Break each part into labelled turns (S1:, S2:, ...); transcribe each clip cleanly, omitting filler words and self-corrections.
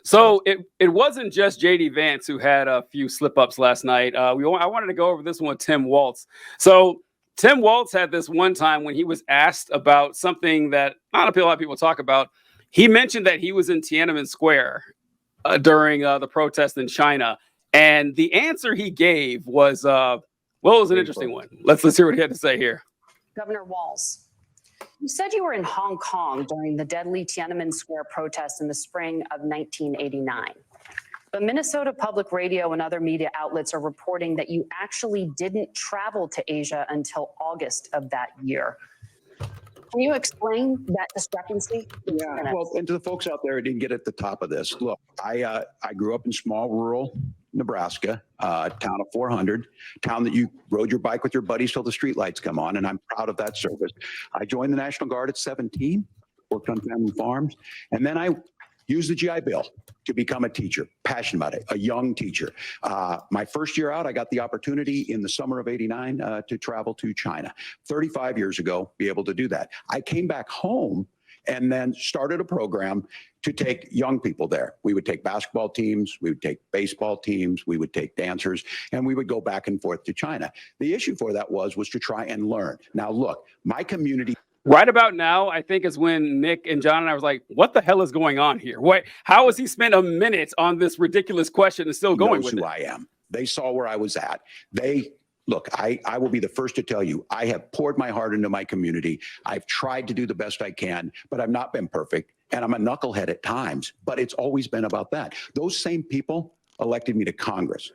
S1: So it wasn't just JD Vance who had a few slip ups last night. I wanted to go over this one with Tim Walz. So Tim Walz had this one time when he was asked about something that not a lot of people talk about. He mentioned that he was in Tiananmen Square during the protest in China, and the answer he gave was it was an interesting one. Let's hear what he had to say here.
S2: Governor Walz, you said you were in Hong Kong during the deadly Tiananmen Square protests in the spring of 1989. But Minnesota Public Radio and other media outlets are reporting that you actually didn't travel to Asia until August of that year. Can you explain that discrepancy?
S3: Yeah, well, and to the folks out there who didn't get at the top of this, look, I grew up in small rural Nebraska, town of 400, town that you rode your bike with your buddies till the streetlights come on, and I'm proud of that service. I joined the National Guard at 17, worked on family farms, and then I used the GI Bill to become a teacher, passionate about it, a young teacher. My first year out, I got the opportunity in the summer of '89 to travel to China. 35 years ago, be able to do that. I came back home and then started a program to take young people there. We would take basketball teams, we would take baseball teams, we would take dancers, and we would go back and forth to China. The issue for that was to try and learn. Now, look, my community.
S1: Right about now, I think is when Nick and John and I was like, what the hell is going on here? How has he spent a minute on this ridiculous question and still going with it?
S3: Who I am. They saw where I was at. Look, I will be the first to tell you, I have poured my heart into my community. I've tried to do the best I can, but I've not been perfect. And I'm a knucklehead at times, but it's always been about that. Those same people elected me to Congress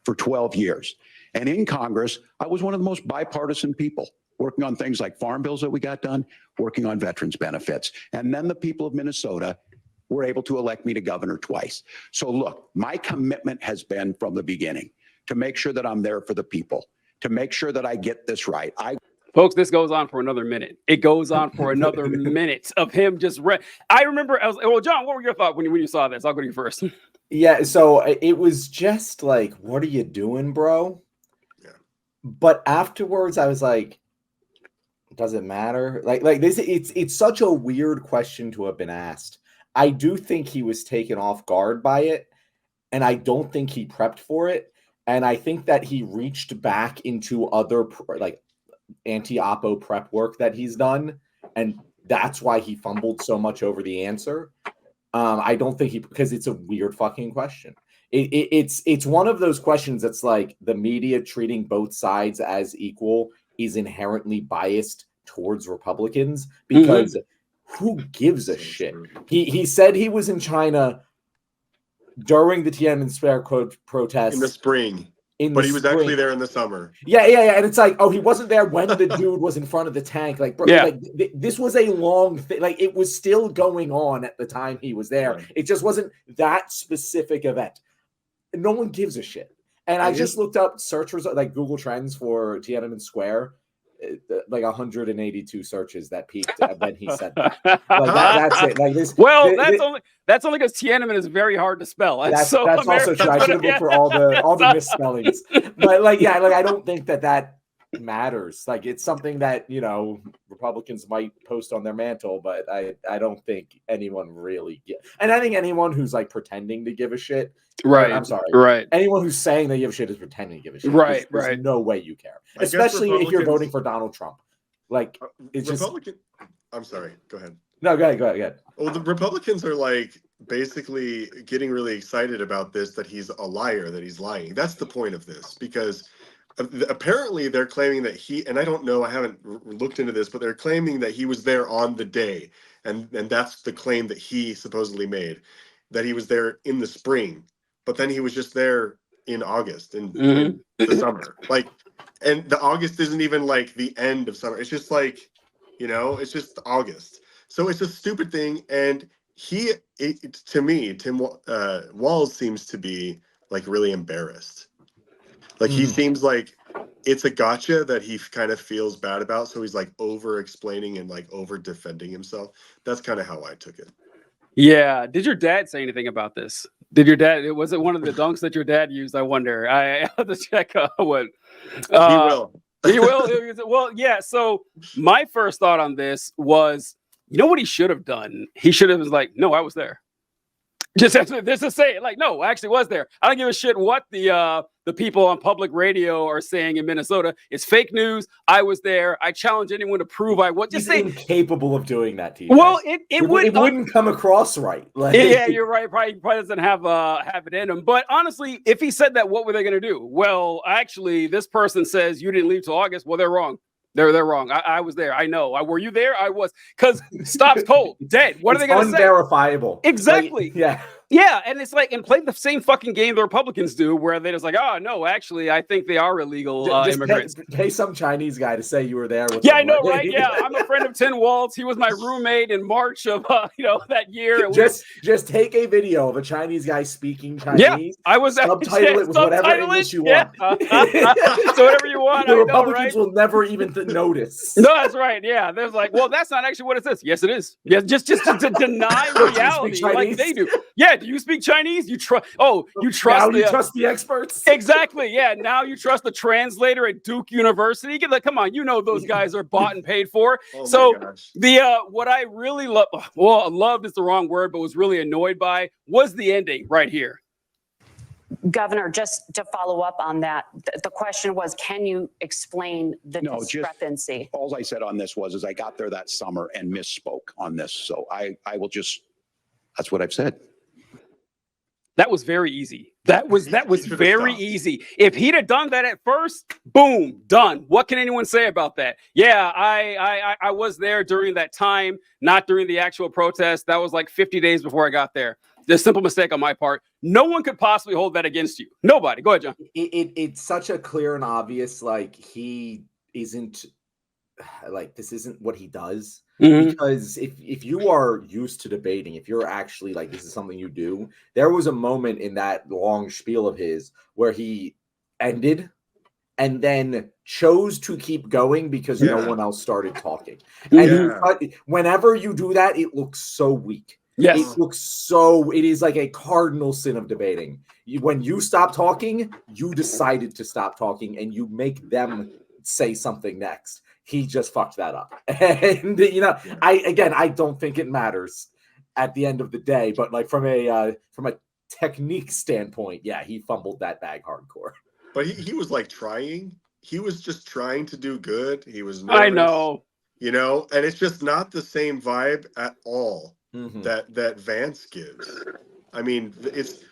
S3: for 12 years. And in Congress, I was one of the most bipartisan people, working on things like farm bills that we got done, working on veterans benefits. And then the people of Minnesota were able to elect me to governor twice. So look, my commitment has been from the beginning to make sure that I'm there for the people, to make sure that I get this right.
S1: Folks, this goes on for another minute. It goes on for another minute of him just I remember, well, John, what were your thoughts when you saw this? I'll go to you first.
S4: Yeah, so it was just like, what are you doing, bro? Yeah. But afterwards, I was like, does it matter? Like this, it's such a weird question to have been asked. I do think he was taken off guard by it, and I don't think he prepped for it. And I think that he reached back into other like anti-oppo prep work that he's done, and that's why he fumbled so much over the answer. I don't think because it's a weird fucking question. It's one of those questions that's like the media treating both sides as equal is inherently biased towards Republicans because who gives a shit? He said he was in China during the Tiananmen Square protest
S5: in the spring. But he was actually there in the summer.
S4: Yeah. And it's like, oh, he wasn't there when the dude was in front of the tank. Like, bro, like this was a long thing. Like, it was still going on at the time he was there. Right. It just wasn't that specific event. No one gives a shit. And I just looked up search results, like Google Trends for Tiananmen Square, like 182 searches that peaked when he said that. Like that's it. Like this.
S1: Well, that's only because Tiananmen is very hard to spell.
S4: That's also true. I should have looked for all the misspellings. But I don't think that matters. Like, it's something that, Republicans might post on their mantle, but I don't think anyone really and I think anyone who's like pretending to give a shit.
S1: Right.
S4: I'm sorry.
S1: Right.
S4: Anyone who's saying they give a shit is pretending to give a shit.
S1: Right.
S4: There's no way you care. Especially if you're voting for Donald Trump. Like, it's
S5: I'm sorry. Go ahead.
S4: No, go ahead.
S5: Well, the Republicans are like basically getting really excited about this, that he's a liar, that he's lying. That's the point of this, because apparently they're claiming that and I don't know, I haven't looked into this, but they're claiming that he was there on the day. And that's the claim that he supposedly made, that he was there in the spring, but then he was just there in August in the summer. Like, and the August isn't even like the end of summer. It's just like, it's just August. So it's a stupid thing. And to me, Tim Walz seems to be like really embarrassed. Like, he seems like it's a gotcha that he kind of feels bad about. So he's like over explaining and like over defending himself. That's kind of how I took it.
S1: Yeah. Did your dad say anything about this? Was it one of the dunks that your dad used? I wonder. I have to check what.
S5: He will.
S1: He will. Well, yeah. So my first thought on this was, what he should have done? He should have was like, no, I was there. Just to say it, like, no, I actually was there. I don't give a shit what the people on public radio are saying in Minnesota. It's fake news. I was there. I challenge anyone to prove I was.
S4: He's incapable of doing that, TJ.
S1: Well, it
S4: wouldn't come across right.
S1: Like, yeah, you're right. Probably doesn't have it in him. But honestly, if he said that, what were they going to do? Well, actually, this person says you didn't leave till August. Well, they're wrong. They're wrong. I was there. I know. Were you there? I was. Because stop's cold, dead. What are they going to say?
S4: Unverifiable.
S1: Exactly.
S4: Like,
S1: yeah, and it's like, and play the same fucking game the Republicans do, where they're just like, oh no, actually, I think they are illegal immigrants.
S4: Pay some Chinese guy to say you were there.
S1: I know, right? Yeah, I'm a friend of Tim Walz. He was my roommate in March of that year.
S4: Just take a video of a Chinese guy speaking Chinese.
S1: Yeah, I was
S4: subtitle it with whatever English you want.
S1: So whatever you want.
S4: The Republicans will never even notice.
S1: No, that's right. Yeah, there's like, well, that's not actually what it says. Yes, it is. Yeah, just to deny reality like they do. Yeah. Do you speak Chinese? You trust? Oh, you trust?
S4: Now you trust the experts?
S1: Exactly. Yeah. Now you trust the translator at Duke University. Come on, those guys are bought and paid for. So what I really loved is the wrong word, but was really annoyed by was the ending right here.
S2: Governor, just to follow up on that, the question was, can you explain the discrepancy?
S3: All I said on this is I got there that summer and misspoke on this. So I will just, that's what I've said.
S1: That was very easy. That was very easy. If he'd have done that at first, boom, done. What can anyone say about that? Yeah, I was there during that time, not during the actual protest. That was like 50 days before I got there. There's a simple mistake on my part. No one could possibly hold that against you. Nobody. Go ahead, John.
S4: It's such a clear and obvious, like, he isn't, like, this isn't what he does. Mm-hmm. Because if you are used to debating, if you're actually like, this is something you do, there was a moment in that long spiel of his where he ended and then chose to keep going because no one else started talking. And whenever you do that, it looks so weak.
S1: Yes.
S4: It is like a cardinal sin of debating. When you stop talking, you decided to stop talking and you make them say something next. He just fucked that up. And, I don't think it matters at the end of the day, but like from a technique standpoint, he fumbled that bag hardcore.
S5: But he was like trying. He was just trying to do good. He was nervous,
S1: I know.
S5: And it's just not the same vibe at all that Vance gives. I mean, it's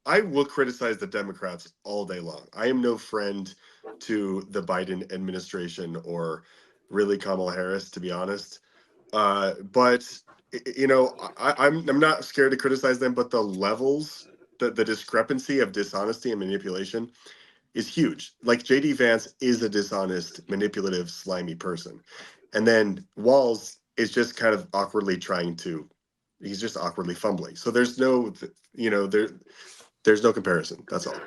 S5: I will criticize the Democrats all day long. I am no friend to the Biden administration or really Kamala Harris, to be honest. But I'm not scared to criticize them, but the levels, the discrepancy of dishonesty and manipulation is huge. Like, JD Vance is a dishonest, manipulative, slimy person. And then Walz is just kind of he's just awkwardly fumbling. So there's no, there's no comparison. That's all.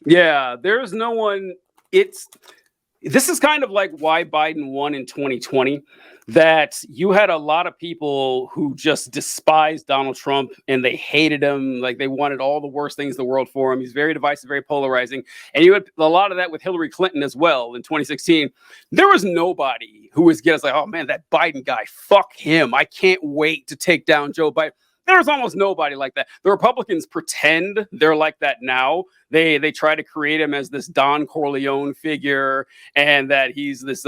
S1: Yeah, there's no one. This is kind of like why Biden won in 2020, that you had a lot of people who just despised Donald Trump and they hated him. Like, they wanted all the worst things in the world for him. He's very divisive, very polarizing. And you had a lot of that with Hillary Clinton as well in 2016. There was nobody who was like, oh man, that Biden guy, fuck him. I can't wait to take down Joe Biden. There's almost nobody like that. The Republicans pretend they're like that now. They try to create him as this Don Corleone figure, and that he's this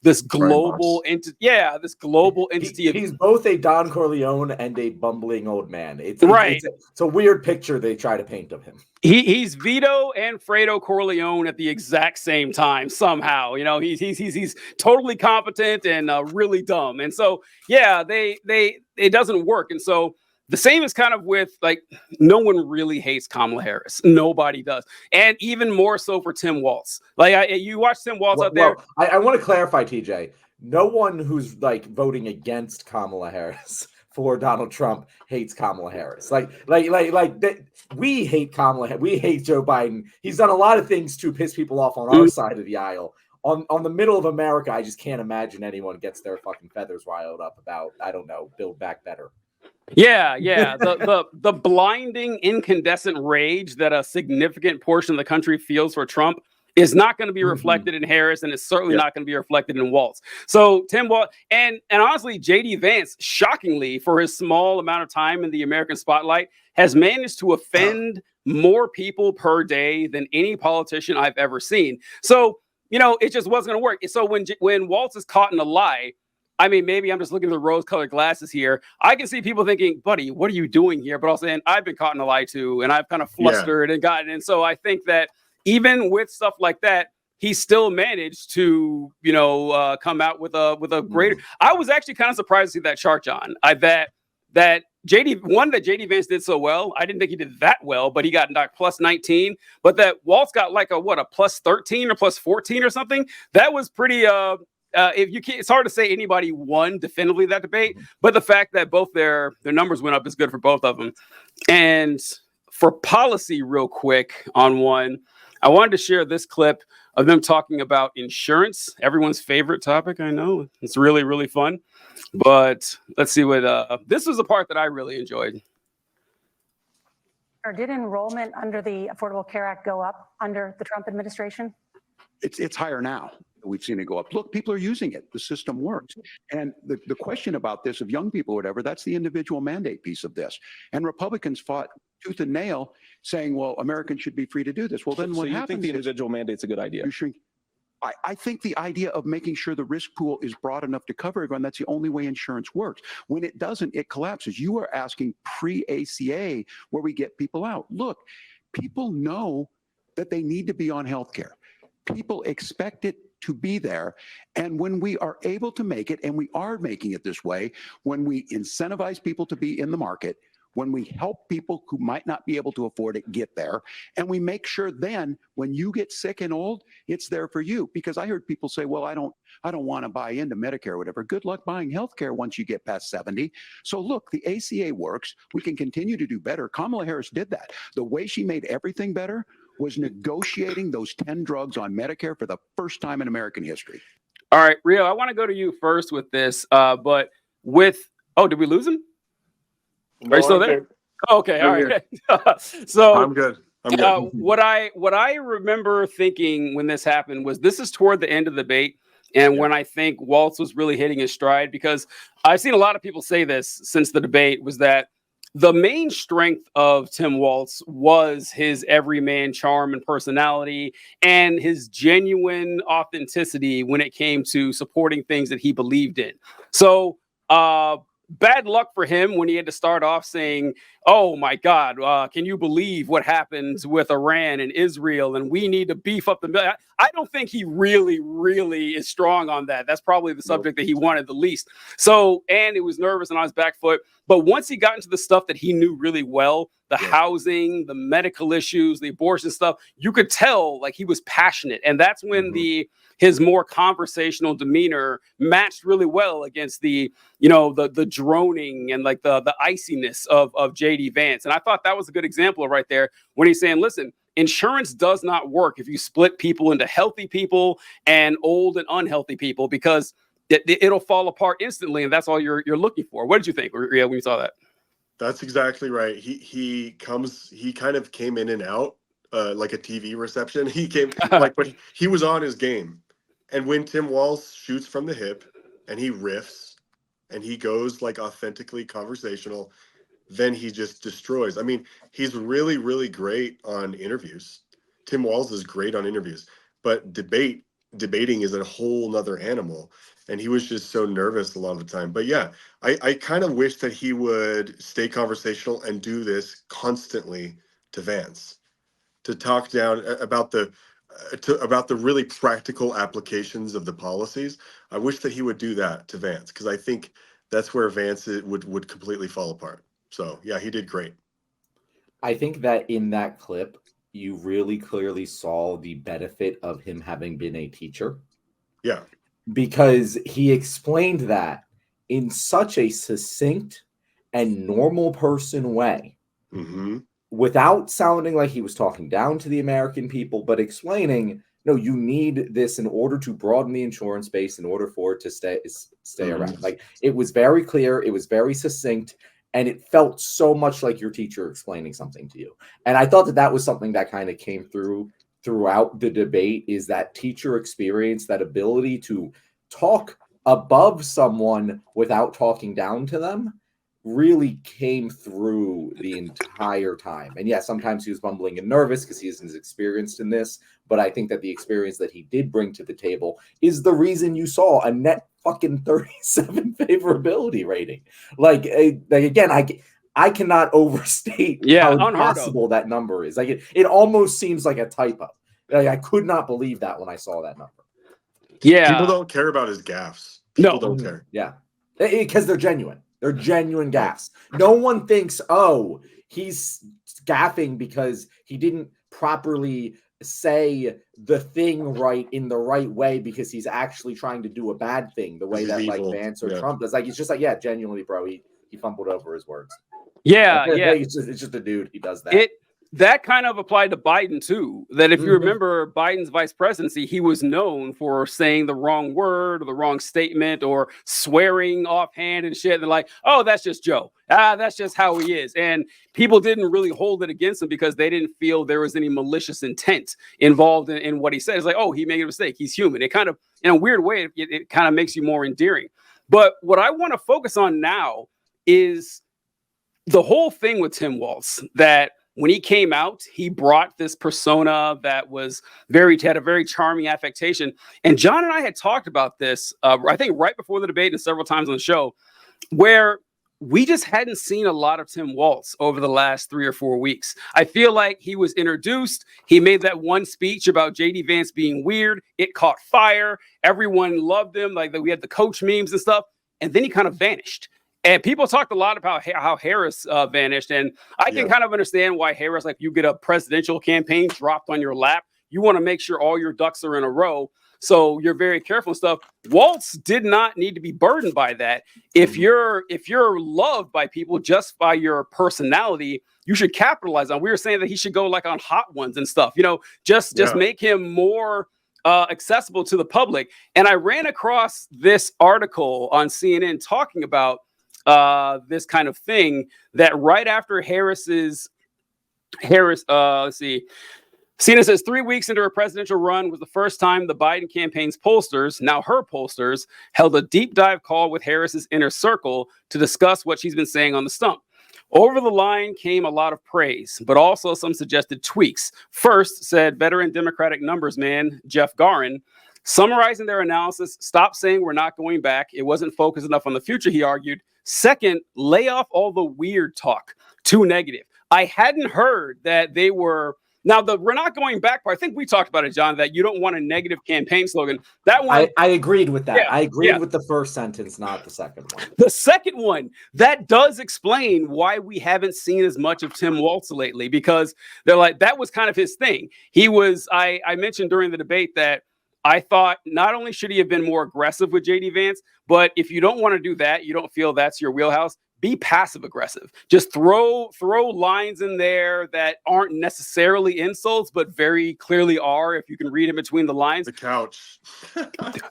S1: this global entity. Yeah, this global entity.
S4: He's both a Don Corleone and a bumbling old man. It's a weird picture they try to paint of him.
S1: He's Vito and Fredo Corleone at the exact same time somehow. He's totally competent and really dumb. And so it doesn't work. And so the same is kind of with, like, no one really hates Kamala Harris. Nobody does. And even more so for Tim Walz. Like, you watch Tim Walz out there.
S4: I want to clarify, TJ. No one who's like voting against Kamala Harris for Donald Trump hates Kamala Harris. We hate Kamala. We hate Joe Biden. He's done a lot of things to piss people off on our side of the aisle. On the middle of America, I just can't imagine anyone gets their fucking feathers riled up about, I don't know, Build Back Better.
S1: Yeah. The blinding, incandescent rage that a significant portion of the country feels for Trump is not going to be reflected in Harris, and it's certainly not going to be reflected in Walz. So Tim Walz, and honestly, JD Vance, shockingly, for his small amount of time in the American spotlight, has managed to offend more people per day than any politician I've ever seen. So, it just wasn't going to work. So when Walz is caught in a lie, I mean, maybe I'm just looking at the rose-colored glasses here. I can see people thinking, buddy, what are you doing here? But also, and I've been caught in a lie too, and I've kind of flustered and gotten. And so I think that even with stuff like that, he still managed to, come out with a greater. I was actually kind of surprised to see that chart, John. That JD Vance did so well. I didn't think he did that well, but he got like plus 19. But that Walz got like a plus 13 or plus 14 or something. That was pretty. If you can't, it's hard to say anybody won definitively that debate. But the fact that both their numbers went up is good for both of them. And for policy, real quick on one. I wanted to share this clip of them talking about insurance, everyone's favorite topic. I know it's really, really fun, but let's see what, this was the part that I really enjoyed.
S6: Or did enrollment under the Affordable Care Act go up under the Trump administration?
S3: It's higher now. We've seen it go up. Look, people are using it. The system works. And the question about this of young people or whatever, that's the individual mandate piece of this. And Republicans fought tooth and nail saying, well, Americans should be free to do this. Well, then what happens?
S7: You think the individual mandate's a good idea?
S3: I think the idea of making sure the risk pool is broad enough to cover everyone, that's the only way insurance works. When it doesn't, it collapses. You are asking pre-ACA where we get people out. Look, people know that they need to be on health care. People expect it to be there. And when we are able to make it, and we are making it this way, when we incentivize people to be in the market, when we help people who might not be able to afford it get there, and we make sure then when you get sick and old, it's there for you. Because I heard people say, well, I don't want to buy into Medicare or whatever. Good luck buying healthcare once you get past 70. So look, the ACA works. We can continue to do better. Kamala Harris did that. The way she made everything better was negotiating those 10 drugs on Medicare for the first time in American history.
S1: All right, Rio, I want to go to you first with this, but did we lose him? Are you still there? Oh, okay, all right. So
S5: I'm good.
S1: What I remember thinking when this happened was this is toward the end of the debate, and when I think Walz was really hitting his stride, because I've seen a lot of people say this since the debate, was that the main strength of Tim Walz was his everyman charm and personality and his genuine authenticity when it came to supporting things that he believed in. So, bad luck for him when he had to start off saying, oh my God, can you believe what happens with Iran and Israel? And we need to beef up the. I don't think he really, really is strong on that. That's probably the subject that he wanted the least. So, and it was nervous and on his back foot. But once he got into the stuff that he knew really well, the housing, the medical issues, the abortion stuff, you could tell like he was passionate. And that's when his more conversational demeanor matched really well against the droning and like the iciness of JD Vance. And I thought that was a good example right there when he's saying, listen, insurance does not work if you split people into healthy people and old and unhealthy people, because it'll fall apart instantly. And that's all you're looking for. What did you think, Ria, when you saw that?
S5: That's exactly right. He kind of came in and out like a TV reception. He came but he was on his game. And when Tim Walz shoots from the hip and he riffs and he goes like authentically conversational, then he just destroys. I mean, he's really, really great on interviews. Tim Walz is great on interviews, but debating is a whole nother animal. And he was just so nervous a lot of the time. But yeah, I kind of wish that he would stay conversational and do this constantly to Vance, to talk down about the really practical applications of the policies. I wish that he would do that to Vance, because I think that's where Vance would completely fall apart. So yeah, he did great.
S4: I think that in that clip, you really clearly saw the benefit of him having been a teacher.
S5: Yeah.
S4: Because he explained that in such a succinct and normal person way, without sounding like he was talking down to the American people, but explaining, no, you need this in order to broaden the insurance base, in order for it to stay around. Like, it was very clear, it was very succinct, and it felt so much like your teacher explaining something to you. And I thought that was something that kind of came through throughout the debate is that teacher experience, that ability to talk above someone without talking down to them really came through the entire time. And yeah, sometimes he was bumbling and nervous because he isn't as experienced in this. But I think that the experience that he did bring to the table is the reason you saw a net fucking 37 favorability rating. Like again, I cannot overstate how impossible that number is. Like it almost seems like a typo. Like I could not believe that when I saw that number.
S1: Yeah.
S5: People don't care about his gaffes. People don't care.
S4: Yeah. Because they're genuine. They're genuine gaffes. No one thinks, oh, he's gaffing because he didn't properly say the thing right in the right way because he's actually trying to do a bad thing the way that evil. Like Vance or Trump does. Like, it's just like, yeah, genuinely, bro, he fumbled over his words.
S1: Yeah, yeah.
S4: It's just a dude. He does that.
S1: That kind of applied to Biden, too. That if you remember Biden's vice presidency, he was known for saying the wrong word or the wrong statement or swearing offhand and shit. They're like, oh, that's just Joe. That's just how he is. And people didn't really hold it against him because they didn't feel there was any malicious intent involved in what he said. It's like, oh, he made a mistake. He's human. It kind of, in a weird way, it kind of makes you more endearing. But what I want to focus on now is the whole thing with Tim Walz, that when he came out, he brought this persona that was had a very charming affectation. And John and I had talked about this, I think right before the debate and several times on the show, where we just hadn't seen a lot of Tim Walz over the last 3 or 4 weeks. I feel like he was introduced. He made that one speech about JD Vance being weird. It caught fire. Everyone loved him. Like we had the coach memes and stuff. And then he kind of vanished. And people talked a lot about how Harris vanished. And I can kind of understand why Harris, like you get a presidential campaign dropped on your lap. You want to make sure all your ducks are in a row. So you're very careful and stuff. Walz did not need to be burdened by that. If you're loved by people just by your personality, you should capitalize on. We were saying that he should go like on Hot Ones and stuff, just make him more accessible to the public. And I ran across this article on CNN talking about this kind of thing, that right after let's see, CNN says 3 weeks into her presidential run was the first time the Biden campaign's pollsters, now her pollsters, held a deep dive call with Harris's inner circle to discuss what she's been saying on the stump. Over the line came a lot of praise, but also some suggested tweaks. First, said veteran Democratic numbers man Jeff Garin, summarizing their analysis, stop saying we're not going back. It wasn't focused enough on the future, he argued. Second, lay off all the weird talk. Too negative. I hadn't heard that they were. Now, we're not going back part, I think we talked about it, John, that you don't want a negative campaign slogan. That one.
S4: I agreed with that.
S1: Yeah,
S4: I agreed with the first sentence, not the second one.
S1: The second one, that does explain why we haven't seen as much of Tim Walz lately, because they're like, that was kind of his thing. He was, I mentioned during the debate that I thought not only should he have been more aggressive with JD Vance, but if you don't want to do that, you don't feel that's your wheelhouse, be passive aggressive. Just throw lines in there that aren't necessarily insults, but very clearly are, if you can read in between the lines.
S5: The couch.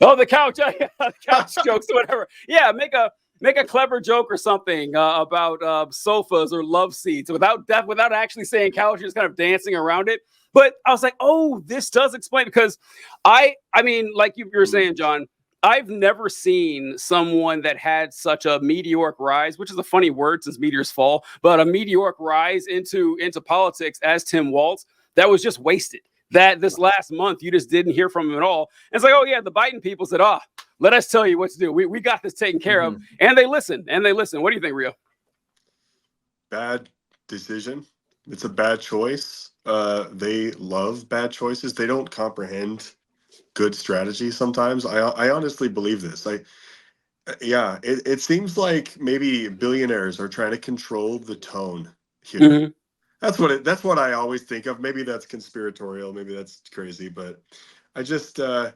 S1: Oh, the couch. The couch jokes or whatever. Yeah, make a clever joke or something about sofas or love seats without actually saying couch, just kind of dancing around it. But I was like, oh, this does explain, because I mean, like you were saying, John, I've never seen someone that had such a meteoric rise, which is a funny word since meteors fall, but a meteoric rise into politics as Tim Walz that was just wasted. That this last month, you just didn't hear from him at all. And it's like, oh, yeah, the Biden people said, let us tell you what to do. We got this taken care of. And they listen. What do you think, Rio?
S5: Bad decision. It's a bad choice. They love bad choices. They don't comprehend good strategy sometimes. I honestly believe this. It seems like maybe billionaires are trying to control the tone here. That's what I always think of. Maybe that's conspiratorial, maybe that's crazy, but I just I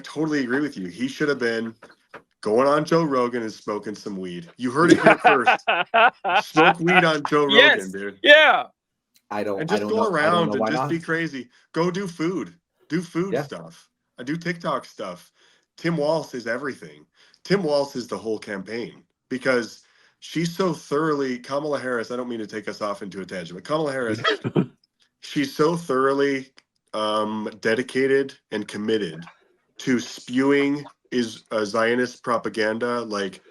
S5: totally agree with you. He should have been going on Joe Rogan and smoking some weed. You heard it here first. Smoke weed on Joe Rogan, dude.
S1: Yeah.
S5: And just go around and just be crazy. Go do food. Do food stuff. I do TikTok stuff. Tim Walz is everything. Tim Walz is the whole campaign, because she's so thoroughly, Kamala Harris, I don't mean to take us off into a tangent, but Kamala Harris, she's so thoroughly dedicated and committed to spewing Zionist propaganda, like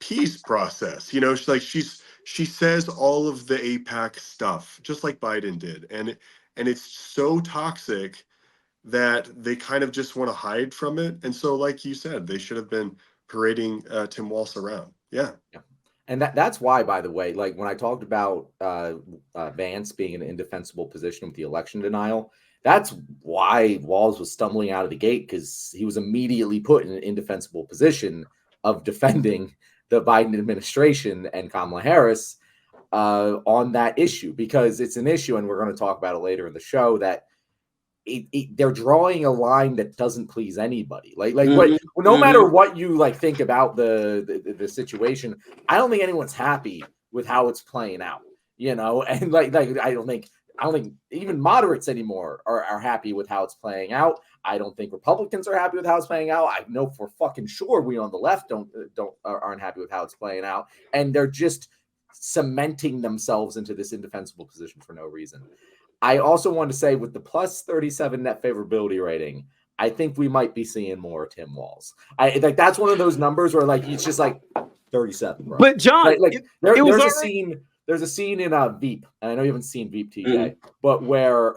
S5: peace process. You know, she says all of the AIPAC stuff, just like Biden did, and it's so toxic that they kind of just want to hide from it. And so, like you said, they should have been parading Tim Walz around. Yeah.
S4: And that's why, by the way, like when I talked about Vance being in an indefensible position with the election denial, that's why Walz was stumbling out of the gate, because he was immediately put in an indefensible position of defending the Biden administration and Kamala Harris on that issue, because it's an issue, and we're going to talk about it later in the show, that they're drawing a line that doesn't please anybody. No matter what you like think about the situation, I don't think anyone's happy with how it's playing out. You know, and like I don't think even moderates anymore are happy with how it's playing out. I don't think Republicans are happy with how it's playing out. I know for fucking sure we on the left aren't happy with how it's playing out, and they're just cementing themselves into this indefensible position for no reason. I also want to say, with the plus 37 net favorability rating, I think we might be seeing more Tim Walz. That's one of those numbers where like it's just like 37. Bro.
S1: But John,
S4: there's a scene in Veep, and I know you haven't seen Veep, TJ, but where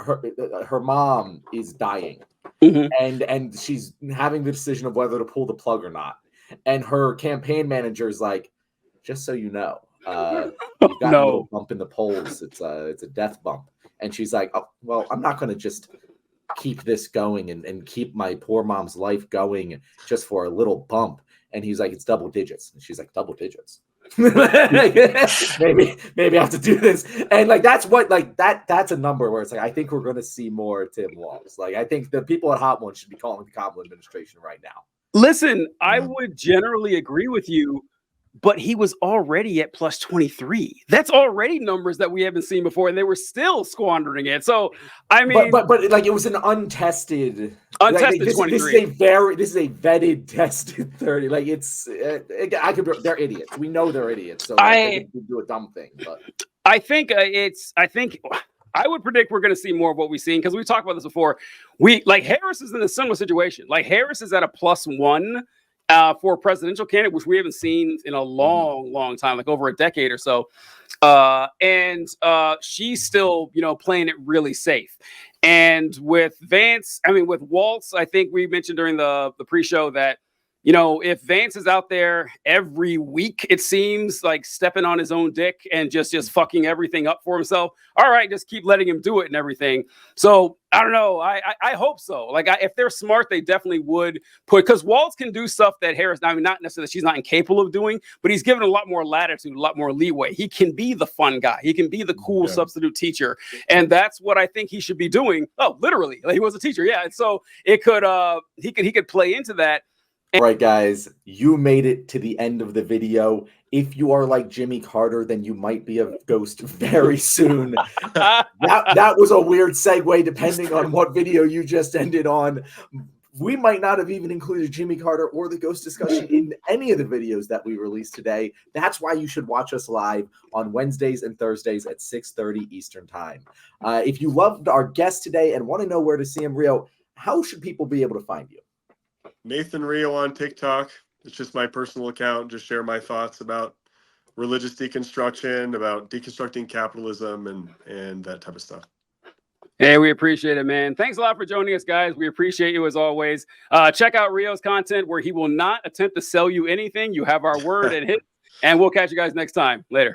S4: her mom is dying, and she's having the decision of whether to pull the plug or not, and her campaign manager is like, "Just so you know, you've got a little bump in the polls. It's a death bump." And she's like, "Oh, well, I'm not going to just keep this going and keep my poor mom's life going just for a little bump." And he's like, "It's double digits." And she's like, "Double digits? maybe I have to do this." And like that's a number where it's like, I think we're going to see more Tim Walz. Like, I think the people at Hot One should be calling the Kamala administration right now.
S1: Listen, I would generally agree with you, but he was already at plus 23. That's already numbers that we haven't seen before, and they were still squandering it. So, I mean,
S4: but like it was an untested
S1: 23.
S4: This is a vetted, tested 30. Like they're idiots. We know they're idiots. So they can do a dumb thing. But
S1: I think I would predict we're going to see more of what we've seen, because we talked about this before. Harris is in a similar situation. Like, Harris is at a +1. For a presidential candidate, which we haven't seen in a long time, like over a decade or so. And she's still, playing it really safe. And with with Walz, I think we mentioned during the pre-show that, if Vance is out there every week, it seems like stepping on his own dick and just fucking everything up for himself. All right, just keep letting him do it and everything. So I don't know. I hope so. Like, if they're smart, they definitely would because Walz can do stuff that Harris, not necessarily that she's not incapable of doing, but he's given a lot more latitude, a lot more leeway. He can be the fun guy. He can be the cool substitute teacher. And that's what I think he should be doing. Oh, literally. Like, he was a teacher. Yeah. And so it could, he could play into that.
S4: All right, guys, you made it to the end of the video. If you are like Jimmy Carter, then you might be a ghost very soon. that was a weird segue, depending on what video you just ended on. We might not have even included Jimmy Carter or the ghost discussion in any of the videos that we released today. That's why you should watch us live on Wednesdays and Thursdays at 6:30 Eastern Time. If you loved our guest today and want to know where to see him, Rio, how should people be able to find you?
S5: Nathan Rio on TikTok. It's just my personal account. Just share my thoughts about religious deconstruction, about deconstructing capitalism, and that type of stuff.
S1: Hey, we appreciate it, man. Thanks a lot for joining us, guys. We appreciate you as always. Check out Rio's content where he will not attempt to sell you anything. You have our word and hit, and we'll catch you guys next time. Later.